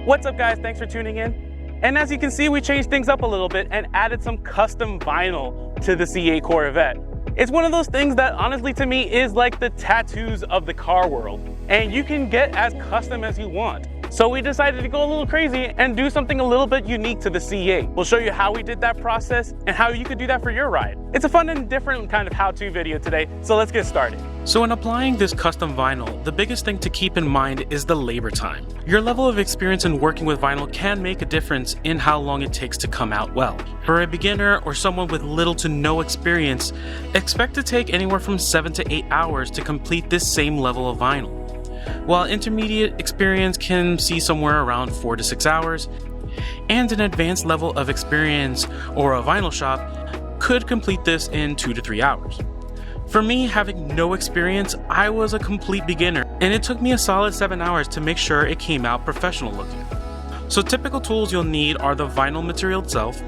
What's up guys, thanks for tuning in. And as you can see, we changed things up a little bit and added some custom vinyl to the C8 Corvette. It's one of those things that honestly to me is like the tattoos of the car world. And you can get as custom as you want. So we decided to go a little crazy and do something a little bit unique to the C8. We'll show you how we did that process and how you could do that for your ride. It's a fun and different kind of how-to video today, so let's get started. So in applying this custom vinyl, the biggest thing to keep in mind is the labor time. Your level of experience in working with vinyl can make a difference in how long it takes to come out well. For a beginner or someone with little to no experience, expect to take anywhere from 7 to 8 hours to complete this same level of vinyl. While intermediate experience can see somewhere around 4 to 6 hours, and an advanced level of experience or a vinyl shop could complete this in 2 to 3 hours. For me, having no experience, I was a complete beginner, and it took me a solid 7 hours to make sure it came out professional looking. So typical tools you'll need are the vinyl material itself,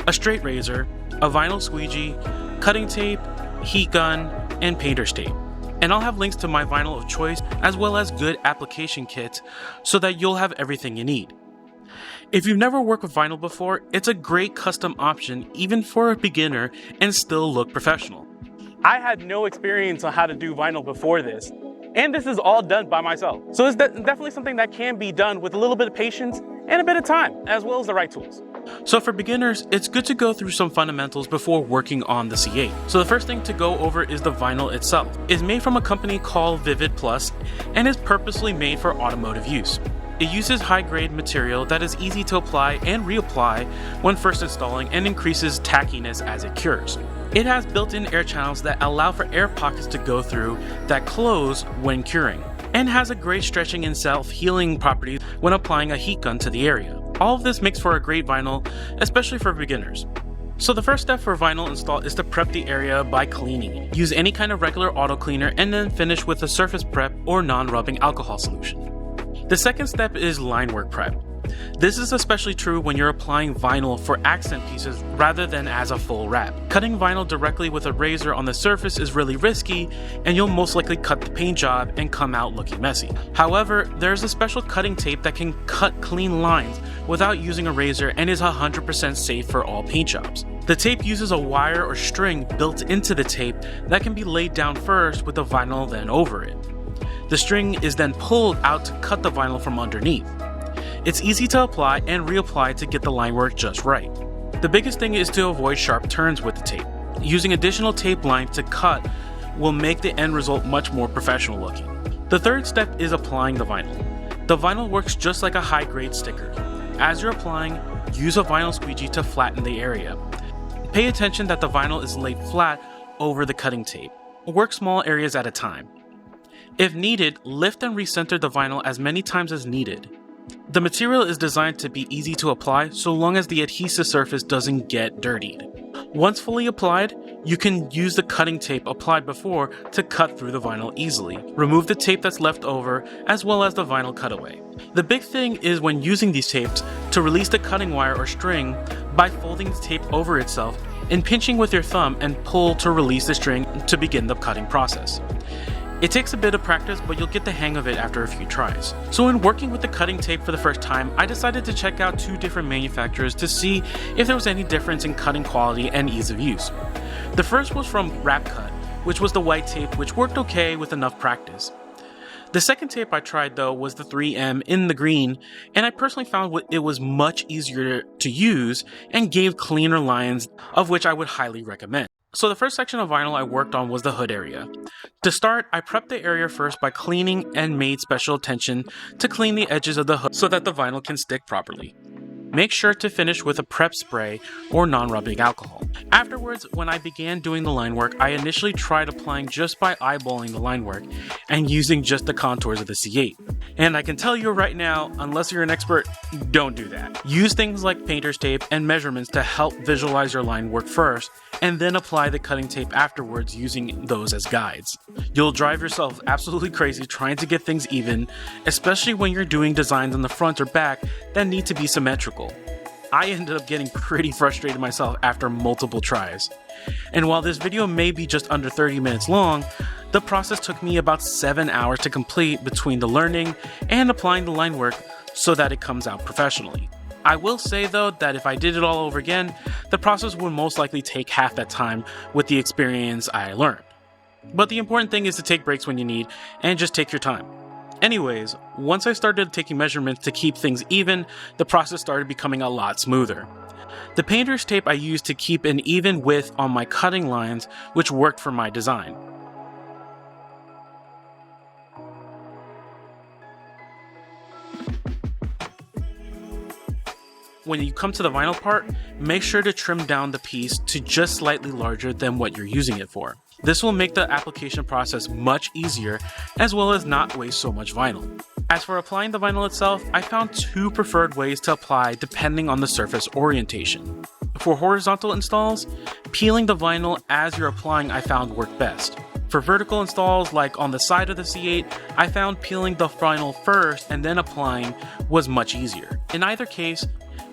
a straight razor, a vinyl squeegee, cutting tape, heat gun, and painter's tape. And I'll have links to my vinyl of choice as well as good application kits so that you'll have everything you need. If you've never worked with vinyl before, it's a great custom option even for a beginner and still look professional. I had no experience on how to do vinyl before this, and this is all done by myself. So it's definitely something that can be done with a little bit of patience and a bit of time, as well as the right tools. So for beginners, it's good to go through some fundamentals before working on the C8. So the first thing to go over is the vinyl itself. It's made from a company called vvivid Plus and is purposely made for automotive use. It uses high-grade material that is easy to apply and reapply when first installing and increases tackiness as it cures. It has built-in air channels that allow for air pockets to go through that close when curing, and has a great stretching and self-healing properties when applying a heat gun to the area. All of this makes for a great vinyl, especially for beginners. So the first step for vinyl install is to prep the area by cleaning it. Use any kind of regular auto cleaner and then finish with a surface prep or non-rubbing alcohol solution. The second step is line work prep. This is especially true when you're applying vinyl for accent pieces rather than as a full wrap. Cutting vinyl directly with a razor on the surface is really risky, and you'll most likely cut the paint job and come out looking messy. However, there's a special cutting tape that can cut clean lines without using a razor and is 100% safe for all paint jobs. The tape uses a wire or string built into the tape that can be laid down first with the vinyl then over it. The string is then pulled out to cut the vinyl from underneath. It's easy to apply and reapply to get the line work just right. The biggest thing is to avoid sharp turns with the tape. Using additional tape lines to cut will make the end result much more professional looking. The third step is applying the vinyl. The vinyl works just like a high-grade sticker. As you're applying, use a vinyl squeegee to flatten the area. Pay attention that the vinyl is laid flat over the cutting tape. Work small areas at a time. If needed, lift and recenter the vinyl as many times as needed. The material is designed to be easy to apply so long as the adhesive surface doesn't get dirtied. Once fully applied, you can use the cutting tape applied before to cut through the vinyl easily. Remove the tape that's left over as well as the vinyl cutaway. The big thing is when using these tapes to release the cutting wire or string by folding the tape over itself and pinching with your thumb and pull to release the string to begin the cutting process. It takes a bit of practice, but you'll get the hang of it after a few tries. So in working with the cutting tape for the first time, I decided to check out 2 different manufacturers to see if there was any difference in cutting quality and ease of use. The first was from Wrap Cut, which was the white tape, which worked okay with enough practice. The second tape I tried though was the 3M in the green, and I personally found it was much easier to use and gave cleaner lines, of which I would highly recommend. So the first section of vinyl I worked on was the hood area. To start, I prepped the area first by cleaning and made special attention to clean the edges of the hood so that the vinyl can stick properly. Make sure to finish with a prep spray or non-rubbing alcohol. Afterwards, when I began doing the line work, I initially tried applying just by eyeballing the line work and using just the contours of the C8. And I can tell you right now, unless you're an expert, don't do that. Use things like painter's tape and measurements to help visualize your line work first, and then apply the cutting tape afterwards using those as guides. You'll drive yourself absolutely crazy trying to get things even, especially when you're doing designs on the front or back that need to be symmetrical. I ended up getting pretty frustrated myself after multiple tries. And while this video may be just under 30 minutes long, the process took me about 7 hours to complete between the learning and applying the line work, so that it comes out professionally. I will say though that if I did it all over again, the process would most likely take half that time with the experience I learned. But the important thing is to take breaks when you need and just take your time. Anyways, once I started taking measurements to keep things even, the process started becoming a lot smoother. The painter's tape I used to keep an even width on my cutting lines, which worked for my design. When you come to the vinyl part, make sure to trim down the piece to just slightly larger than what you're using it for. This will make the application process much easier, as well as not waste so much vinyl. As for applying the vinyl itself, I found two preferred ways to apply depending on the surface orientation. For horizontal installs, peeling the vinyl as you're applying I found worked best. For vertical installs, like on the side of the C8, I found peeling the vinyl first and then applying was much easier. In either case,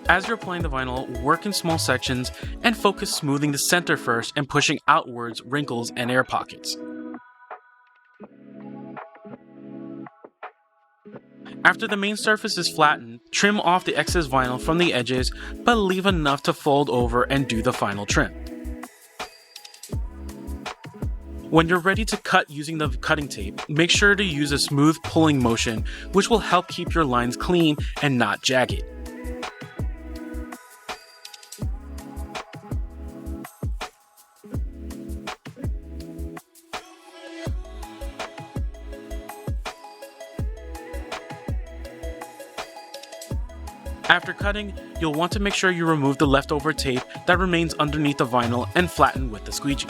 as you're applying the vinyl, work in small sections and focus smoothing the center first and pushing outwards wrinkles and air pockets. After the main surface is flattened, trim off the excess vinyl from the edges, but leave enough to fold over and do the final trim. When you're ready to cut using the cutting tape, make sure to use a smooth pulling motion, which will help keep your lines clean and not jagged. After cutting, you'll want to make sure you remove the leftover tape that remains underneath the vinyl and flatten with the squeegee.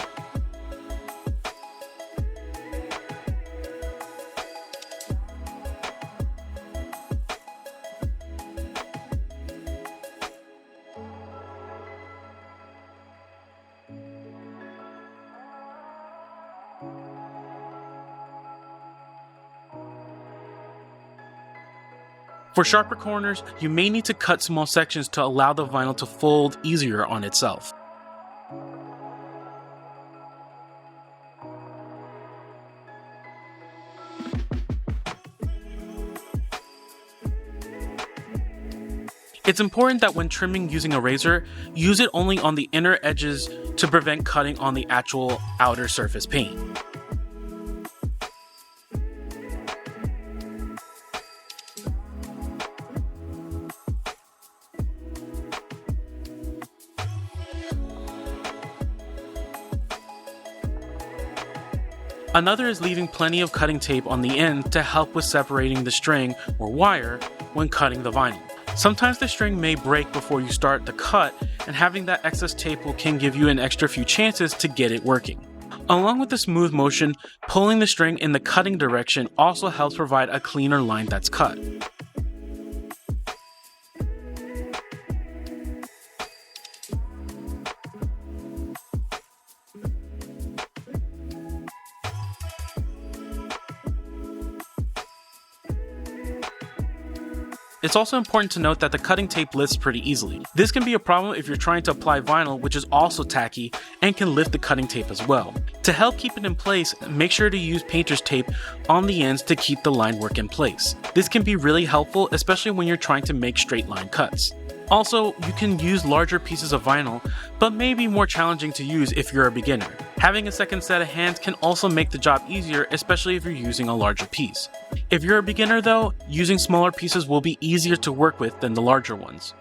For sharper corners, you may need to cut small sections to allow the vinyl to fold easier on itself. It's important that when trimming using a razor, use it only on the inner edges to prevent cutting on the actual outer surface paint. Another is leaving plenty of cutting tape on the end to help with separating the string or wire when cutting the vinyl. Sometimes the string may break before you start the cut, and having that excess tape can give you an extra few chances to get it working. Along with the smooth motion, pulling the string in the cutting direction also helps provide a cleaner line that's cut. It's also important to note that the cutting tape lifts pretty easily. This can be a problem if you're trying to apply vinyl, which is also tacky and can lift the cutting tape as well. To help keep it in place, make sure to use painter's tape on the ends to keep the line work in place. This can be really helpful, especially when you're trying to make straight line cuts. Also, you can use larger pieces of vinyl, but may be more challenging to use if you're a beginner. Having a second set of hands can also make the job easier, especially if you're using a larger piece. If you're a beginner though, using smaller pieces will be easier to work with than the larger ones.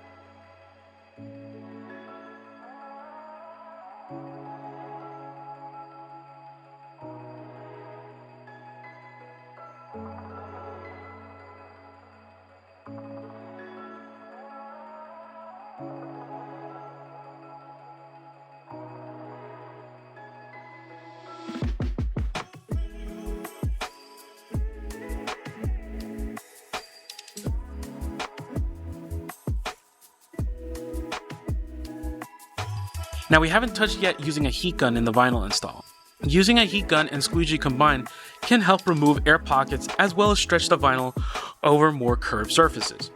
Now we haven't touched yet using a heat gun in the vinyl install. Using a heat gun and squeegee combined can help remove air pockets as well as stretch the vinyl over more curved surfaces.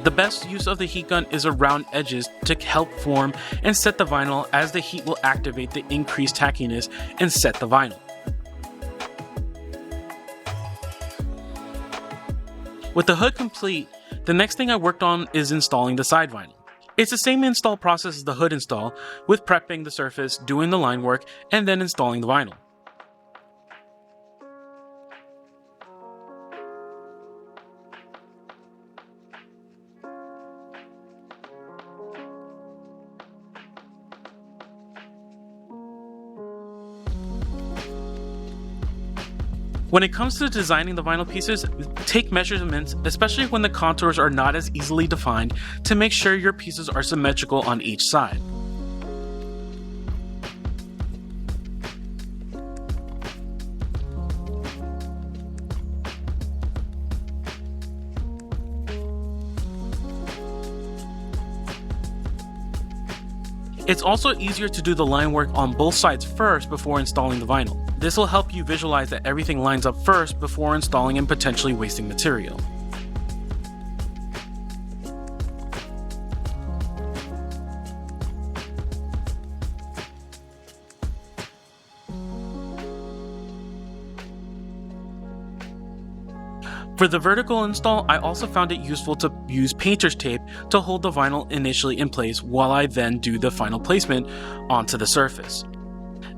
The best use of the heat gun is around edges to help form and set the vinyl, as the heat will activate the increased tackiness and set the vinyl. With the hood complete, the next thing I worked on is installing the side vinyl. It's the same install process as the hood install, with prepping the surface, doing the line work, and then installing the vinyl. When it comes to designing the vinyl pieces, take measurements, especially when the contours are not as easily defined, to make sure your pieces are symmetrical on each side. It's also easier to do the line work on both sides first before installing the vinyl. This will help you visualize that everything lines up first before installing and potentially wasting material. For the vertical install, I also found it useful to use painter's tape to hold the vinyl initially in place while I then do the final placement onto the surface.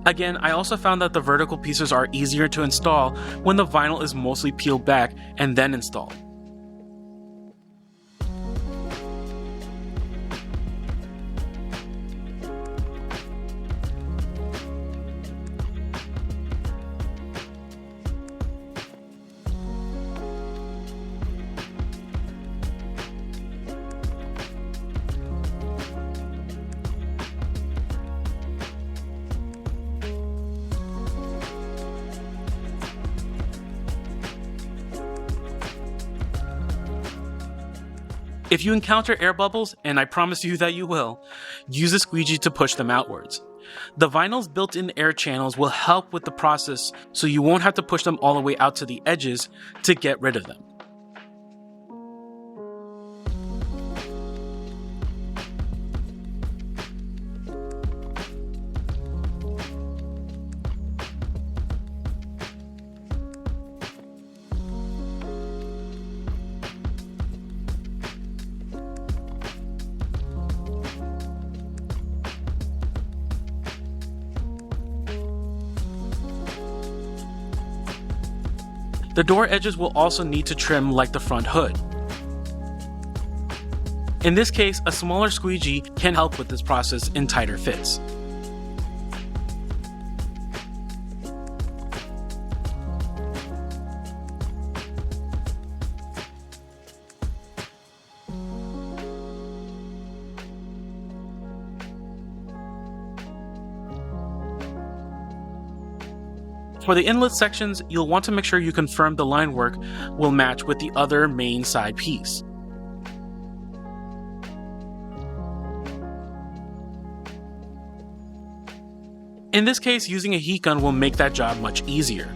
Again, I also found that the vertical pieces are easier to install when the vinyl is mostly peeled back and then installed. If you encounter air bubbles, and I promise you that you will, use a squeegee to push them outwards. The vinyl's built-in air channels will help with the process, so you won't have to push them all the way out to the edges to get rid of them. The door edges will also need to trim like the front hood. In this case, a smaller squeegee can help with this process in tighter fits. For the inlet sections, you'll want to make sure you confirm the line work will match with the other main side piece. In this case, using a heat gun will make that job much easier.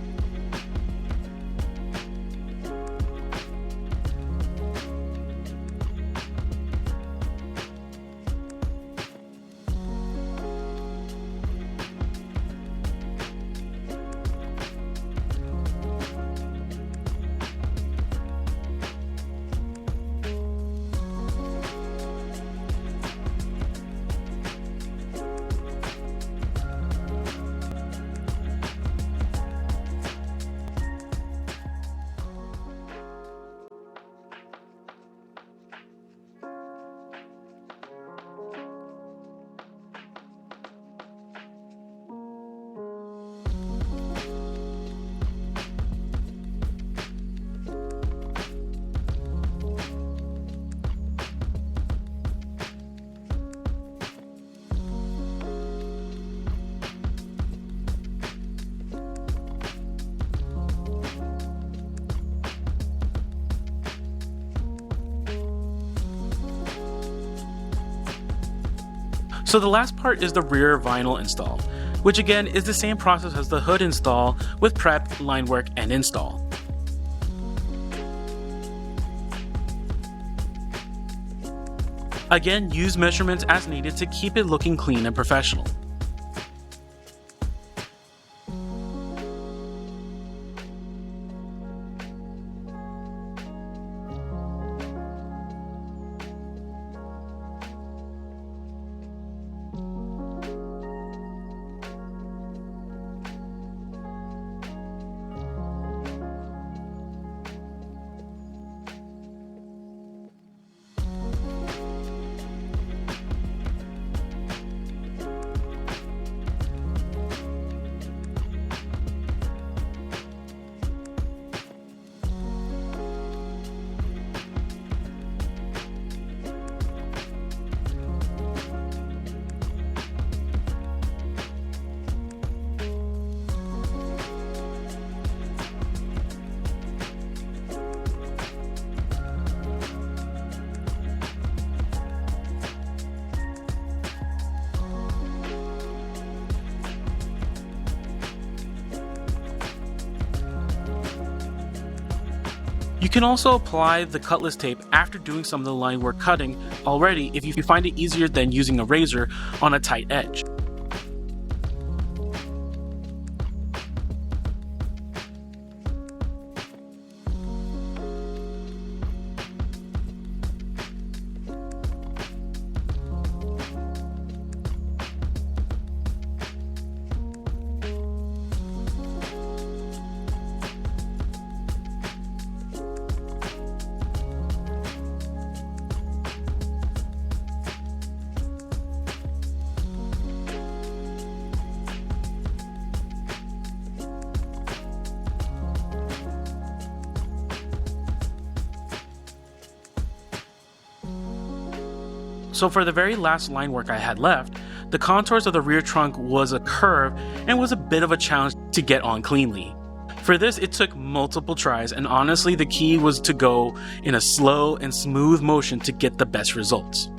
So the last part is the rear vinyl install, which again is the same process as the hood install with prep, line work, and install. Again, use measurements as needed to keep it looking clean and professional. can also apply the cutlass tape after doing some of the line work cutting already if you find it easier than using a razor on a tight edge. So for the very last line work I had left, the contours of the rear trunk was a curve and was a bit of a challenge to get on cleanly. For this, it took multiple tries, and honestly the key was to go in a slow and smooth motion to get the best results.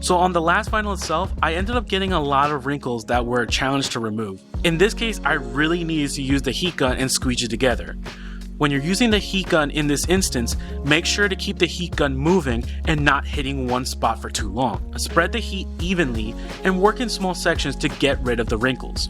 So on the last vinyl itself, I ended up getting a lot of wrinkles that were a challenge to remove. In this case, I really needed to use the heat gun and squeeze it together. When you're using the heat gun in this instance, make sure to keep the heat gun moving and not hitting one spot for too long. Spread the heat evenly and work in small sections to get rid of the wrinkles.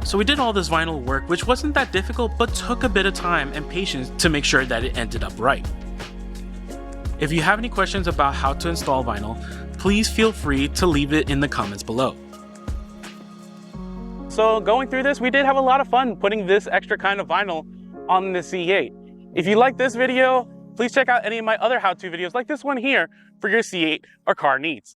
So we did all this vinyl work, which wasn't that difficult, but took a bit of time and patience to make sure that it ended up right. If you have any questions about how to install vinyl, please feel free to leave it in the comments below. So going through this, we did have a lot of fun putting this extra kind of vinyl on the C8. If you like this video, please check out any of my other how-to videos like this one here for your C8 or car needs.